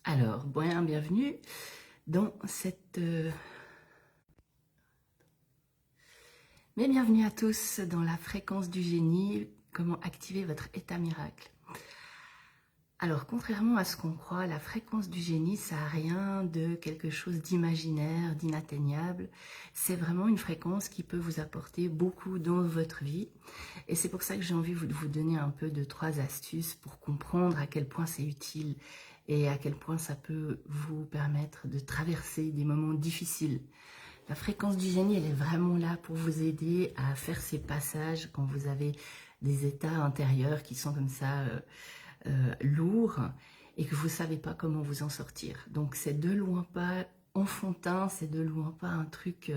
Alors, bienvenue dans cette... Mais bienvenue à tous dans la fréquence du génie, comment activer votre état miracle. Alors, contrairement à ce qu'on croit, la fréquence du génie, ça n'a rien de quelque chose d'imaginaire, d'inatteignable. C'est vraiment une fréquence qui peut vous apporter beaucoup dans votre vie. Et c'est pour ça que j'ai envie de vous donner un peu de 3 astuces pour comprendre à quel point c'est utile et à quel point ça peut vous permettre de traverser des moments difficiles. La fréquence du génie, elle est vraiment là pour vous aider à faire ces passages quand vous avez des états intérieurs qui sont comme ça lourds et que vous ne savez pas comment vous en sortir. Donc c'est de loin pas enfantin, c'est de loin pas un truc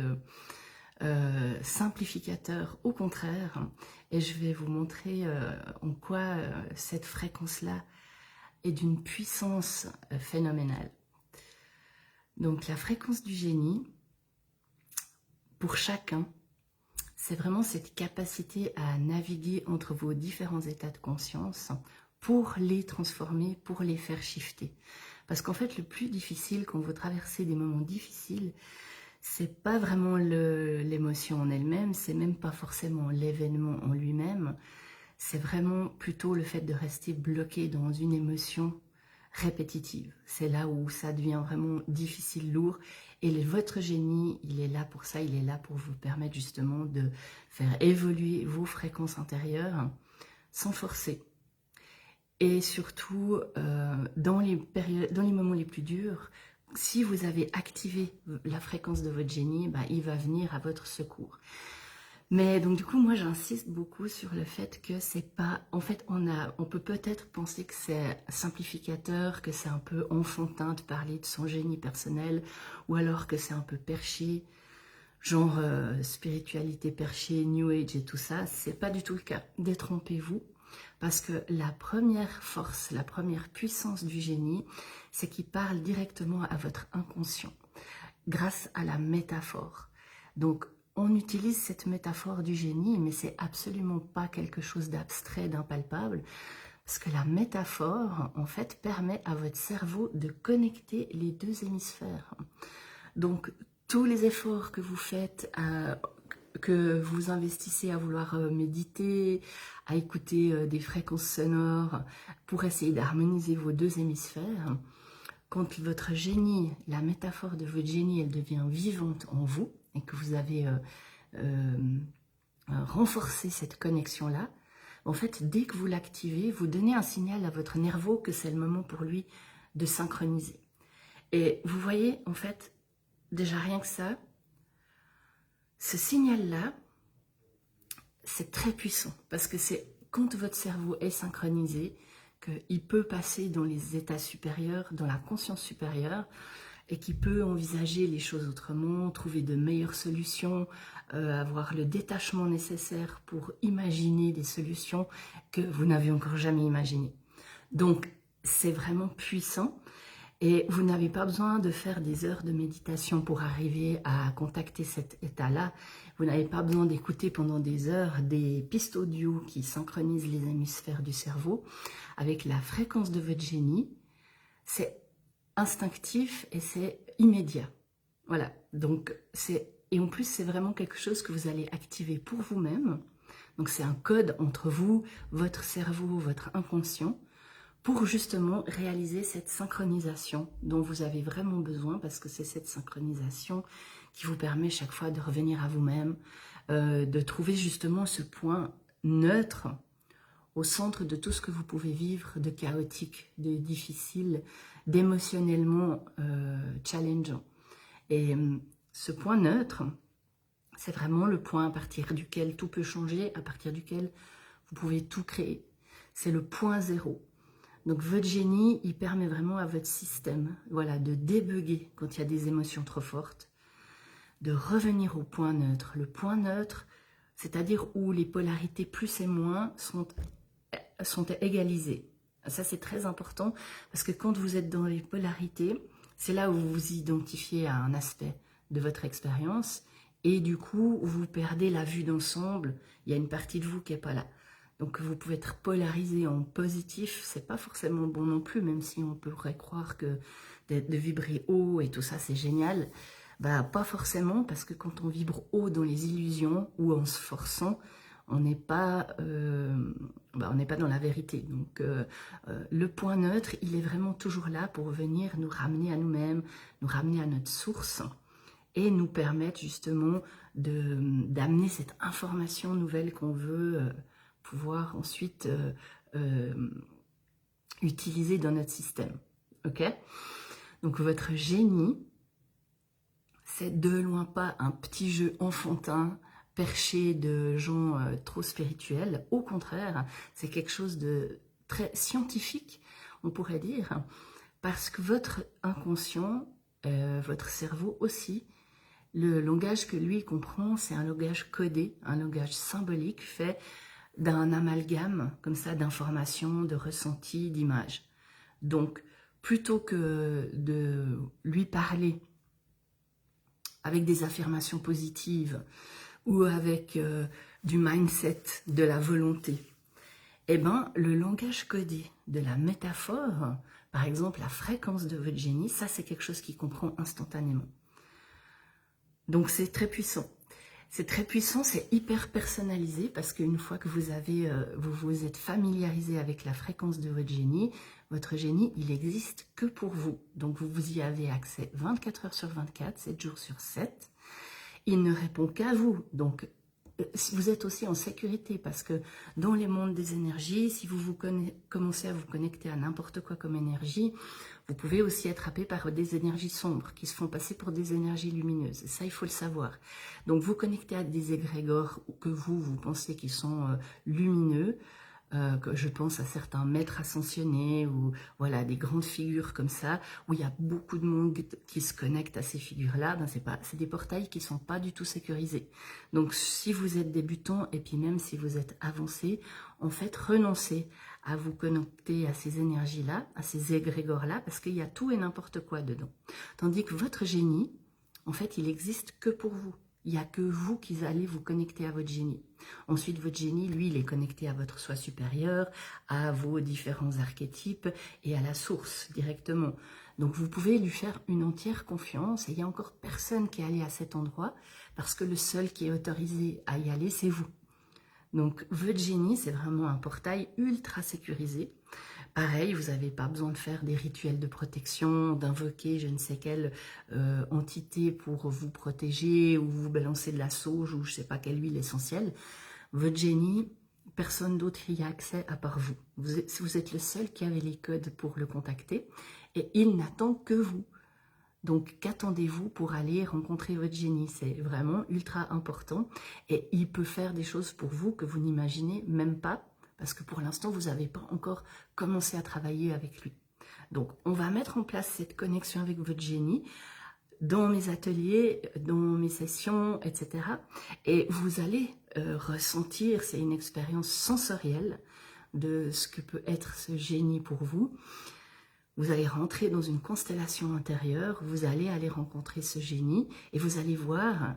simplificateur, au contraire. Et je vais vous montrer en quoi cette fréquence-là est d'une puissance phénoménale. Donc la fréquence du génie, pour chacun, c'est vraiment cette capacité à naviguer entre vos différents états de conscience pour les transformer, pour les faire shifter. Parce qu'en fait, le plus difficile quand vous traversez des moments difficiles, c'est pas vraiment l'émotion en elle-même, c'est même pas forcément l'événement en lui-même, c'est vraiment plutôt le fait de rester bloqué dans une émotion répétitive. C'est là où ça devient vraiment difficile, lourd. Et votre génie, il est là pour ça, il est là pour vous permettre justement de faire évoluer vos fréquences intérieures sans forcer. Et surtout, dans les moments les plus durs, si vous avez activé la fréquence de votre génie, il va venir à votre secours. Mais donc du coup, moi j'insiste beaucoup sur le fait que c'est pas... En fait, on peut peut-être penser que c'est simplificateur, que c'est un peu enfantin de parler de son génie personnel, ou alors que c'est un peu perché, genre spiritualité perchée, New Age et tout ça. C'est pas du tout le cas. Détrompez-vous, parce que la première force, la première puissance du génie, c'est qu'il parle directement à votre inconscient, grâce à la métaphore. Donc, on utilise cette métaphore du génie, mais c'est absolument pas quelque chose d'abstrait, d'impalpable, parce que la métaphore, en fait, permet à votre cerveau de connecter les deux hémisphères. Donc, tous les efforts que vous faites, que vous investissez à vouloir méditer, à écouter des fréquences sonores pour essayer d'harmoniser vos deux hémisphères, quand votre génie, la métaphore de votre génie, elle devient vivante en vous et que vous avez renforcé cette connexion-là, en fait, dès que vous l'activez, vous donnez un signal à votre cerveau que c'est le moment pour lui de synchroniser. Et vous voyez, en fait, déjà rien que ça, ce signal-là, c'est très puissant parce que c'est quand votre cerveau est synchronisé qu'il peut passer dans les états supérieurs, dans la conscience supérieure, et qui peut envisager les choses autrement, trouver de meilleures solutions, avoir le détachement nécessaire pour imaginer des solutions que vous n'avez encore jamais imaginées. Donc, c'est vraiment puissant et vous n'avez pas besoin de faire des heures de méditation pour arriver à contacter cet état-là. Vous n'avez pas besoin d'écouter pendant des heures des pistes audio qui synchronisent les hémisphères du cerveau. Avec la fréquence de votre génie, c'est instinctif et c'est immédiat. Voilà, donc et en plus c'est vraiment quelque chose que vous allez activer pour vous-même. Donc c'est un code entre vous, votre cerveau, votre inconscient, pour justement réaliser cette synchronisation dont vous avez vraiment besoin, parce que c'est cette synchronisation qui vous permet chaque fois de revenir à vous-même, de trouver justement ce point neutre au centre de tout ce que vous pouvez vivre de chaotique, de difficile, d'émotionnellement challengeant. Et ce point neutre, c'est vraiment le point à partir duquel tout peut changer, à partir duquel vous pouvez tout créer. C'est le point zéro. Donc votre génie, il permet vraiment à votre système, voilà, de débugger quand il y a des émotions trop fortes, de revenir au point neutre. Le point neutre, c'est-à-dire où les polarités plus et moins sont égalisées. Ça, c'est très important parce que quand vous êtes dans les polarités, c'est là où vous vous identifiez à un aspect de votre expérience et du coup, vous perdez la vue d'ensemble. Il y a une partie de vous qui n'est pas là. Donc vous pouvez être polarisé en positif, c'est pas forcément bon non plus, même si on pourrait croire que de vibrer haut et tout ça c'est génial. Bah pas forcément, parce que quand on vibre haut dans les illusions ou en se forçant, on n'est pas, on n'est pas dans la vérité. Donc le point neutre, il est vraiment toujours là pour venir nous ramener à nous-mêmes, nous ramener à notre source et nous permettre justement d'amener cette information nouvelle qu'on veut pouvoir ensuite utiliser dans notre système. Ok? Donc votre génie, c'est de loin pas un petit jeu enfantin perché de gens trop spirituels. Au contraire, c'est quelque chose de très scientifique, on pourrait dire, parce que votre inconscient, votre cerveau aussi, le langage que lui comprend, c'est un langage codé, un langage symbolique fait d'un amalgame comme ça d'informations, de ressentis, d'images. Donc, plutôt que de lui parler avec des affirmations positives ou avec du mindset, de la volonté, eh ben, le langage codé de la métaphore, par exemple la fréquence de votre génie, ça c'est quelque chose qu'il comprend instantanément. Donc c'est très puissant. C'est très puissant, c'est hyper personnalisé parce qu'une fois que vous vous êtes familiarisé avec la fréquence de votre génie, il existe que pour vous. Donc vous y avez accès 24 heures sur 24, 7 jours sur 7. Il ne répond qu'à vous. Donc vous êtes aussi en sécurité parce que dans les mondes des énergies, si vous commencez à vous connecter à n'importe quoi comme énergie, vous pouvez aussi être happé par des énergies sombres qui se font passer pour des énergies lumineuses. Et ça, il faut le savoir. Donc, vous connectez à des égrégores que vous pensez qu'ils sont lumineux. Que je pense à certains maîtres ascensionnés ou voilà des grandes figures comme ça où il y a beaucoup de monde qui se connecte à ces figures-là. Ben c'est des portails qui sont pas du tout sécurisés. Donc si vous êtes débutant et puis même si vous êtes avancé, en fait renoncez à vous connecter à ces énergies-là, à ces égrégores-là, parce qu'il y a tout et n'importe quoi dedans. Tandis que votre génie, en fait, il existe que pour vous. Il n'y a que vous qui allez vous connecter à votre génie. Ensuite, votre génie, lui, il est connecté à votre soi supérieur, à vos différents archétypes et à la source directement. Donc, vous pouvez lui faire une entière confiance et il n'y a encore personne qui est allé à cet endroit parce que le seul qui est autorisé à y aller, c'est vous. Donc, votre génie, c'est vraiment un portail ultra sécurisé. Pareil, vous n'avez pas besoin de faire des rituels de protection, d'invoquer je ne sais quelle entité pour vous protéger ou vous balancer de la sauge ou je ne sais pas quelle huile essentielle. Votre génie, personne d'autre y a accès à part vous. Vous êtes le seul qui avait les codes pour le contacter et il n'attend que vous. Donc, qu'attendez-vous pour aller rencontrer votre génie? C'est vraiment ultra important et il peut faire des choses pour vous que vous n'imaginez même pas parce que pour l'instant, vous n'avez pas encore commencé à travailler avec lui. Donc, on va mettre en place cette connexion avec votre génie dans mes ateliers, dans mes sessions, etc. Et vous allez ressentir, c'est une expérience sensorielle de ce que peut être ce génie pour vous. Vous allez rentrer dans une constellation intérieure, vous allez aller rencontrer ce génie et vous allez voir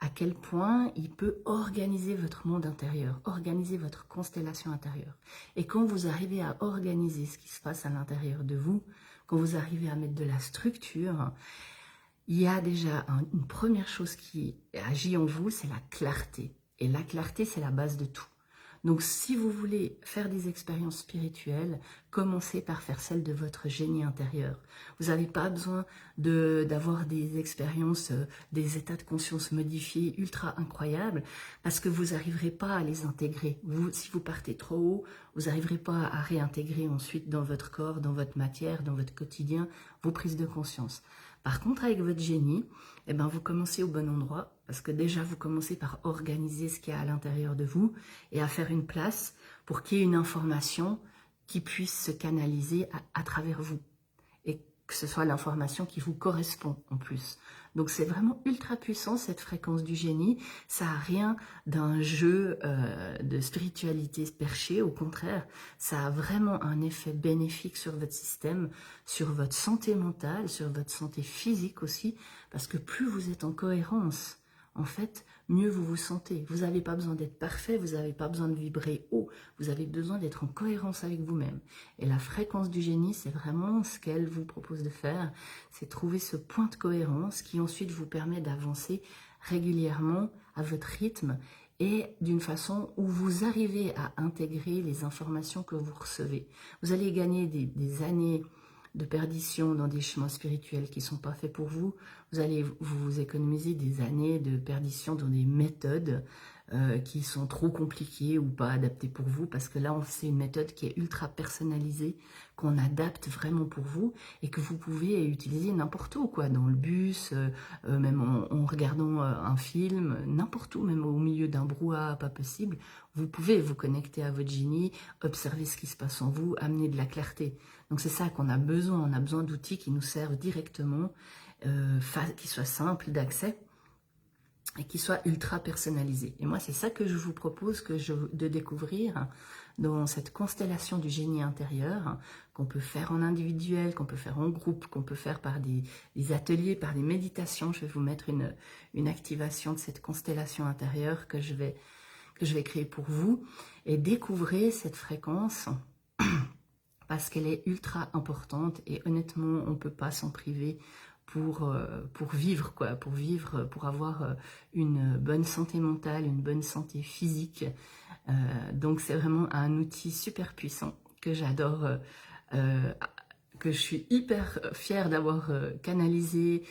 à quel point il peut organiser votre monde intérieur, organiser votre constellation intérieure. Et quand vous arrivez à organiser ce qui se passe à l'intérieur de vous, quand vous arrivez à mettre de la structure, il y a déjà une première chose qui agit en vous, c'est la clarté. Et la clarté, c'est la base de tout. Donc, si vous voulez faire des expériences spirituelles, commencez par faire celle de votre génie intérieur. Vous n'avez pas besoin d'avoir des expériences, des états de conscience modifiés ultra incroyables, parce que vous n'arriverez pas à les intégrer. Si vous partez trop haut, vous n'arriverez pas à réintégrer ensuite dans votre corps, dans votre matière, dans votre quotidien, vos prises de conscience. Par contre, avec votre génie, eh ben, vous commencez au bon endroit parce que déjà, vous commencez par organiser ce qu'il y a à l'intérieur de vous et à faire une place pour qu'il y ait une information qui puisse se canaliser à travers vous et que ce soit l'information qui vous correspond en plus. Donc, c'est vraiment ultra puissant cette fréquence du génie. Ça n'a rien d'un jeu de spiritualité perchée. Au contraire, ça a vraiment un effet bénéfique sur votre système, sur votre santé mentale, sur votre santé physique aussi. Parce que plus vous êtes en cohérence en fait, mieux vous vous sentez. Vous n'avez pas besoin d'être parfait, vous n'avez pas besoin de vibrer haut, vous avez besoin d'être en cohérence avec vous-même. Et la fréquence du génie, c'est vraiment ce qu'elle vous propose de faire, c'est trouver ce point de cohérence qui ensuite vous permet d'avancer régulièrement à votre rythme et d'une façon où vous arrivez à intégrer les informations que vous recevez. Vous allez gagner des années de perdition dans des chemins spirituels qui ne sont pas faits pour vous. Vous allez vous économiser des années de perdition dans des méthodes qui sont trop compliquées ou pas adaptées pour vous, parce que là, c'est une méthode qui est ultra personnalisée, qu'on adapte vraiment pour vous et que vous pouvez utiliser n'importe où, quoi, dans le bus, même en regardant un film, n'importe où, même au milieu d'un brouhaha pas possible. Vous pouvez vous connecter à votre génie, observer ce qui se passe en vous, amener de la clarté. Donc c'est ça qu'on a besoin. On a besoin d'outils qui nous servent directement, qui soient simples d'accès et qui soient ultra personnalisés. Et moi, c'est ça que je vous propose de découvrir dans cette constellation du génie intérieur, qu'on peut faire en individuel, qu'on peut faire en groupe, qu'on peut faire par des ateliers, par des méditations. Je vais vous mettre une activation de cette constellation intérieure que je vais créer pour vous. Et découvrez cette fréquence parce qu'elle est ultra importante et honnêtement, on ne peut pas s'en priver pour vivre, quoi, pour avoir une bonne santé mentale, une bonne santé physique. Donc c'est vraiment un outil super puissant que j'adore, que je suis hyper fière d'avoir canalisé,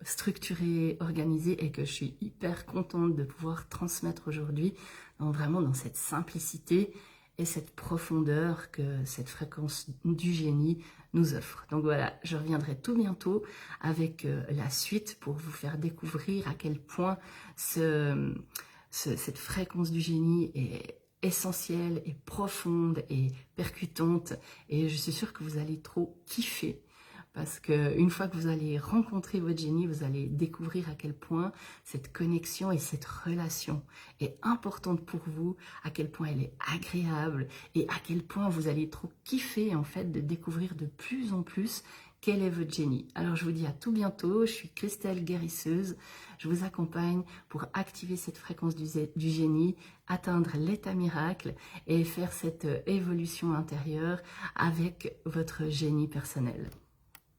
structuré, organisé et que je suis hyper contente de pouvoir transmettre aujourd'hui, vraiment dans cette simplicité et cette profondeur que cette fréquence du génie nous offre. Donc voilà, je reviendrai tout bientôt avec la suite pour vous faire découvrir à quel point cette fréquence du génie est essentielle et profonde et percutante. Et je suis sûre que vous allez trop kiffer. Parce qu'une fois que vous allez rencontrer votre génie, vous allez découvrir à quel point cette connexion et cette relation est importante pour vous, à quel point elle est agréable et à quel point vous allez trop kiffer en fait de découvrir de plus en plus quel est votre génie. Alors je vous dis à tout bientôt, je suis Christelle Guérisseuse, je vous accompagne pour activer cette fréquence du génie, atteindre l'état miracle et faire cette évolution intérieure avec votre génie personnel.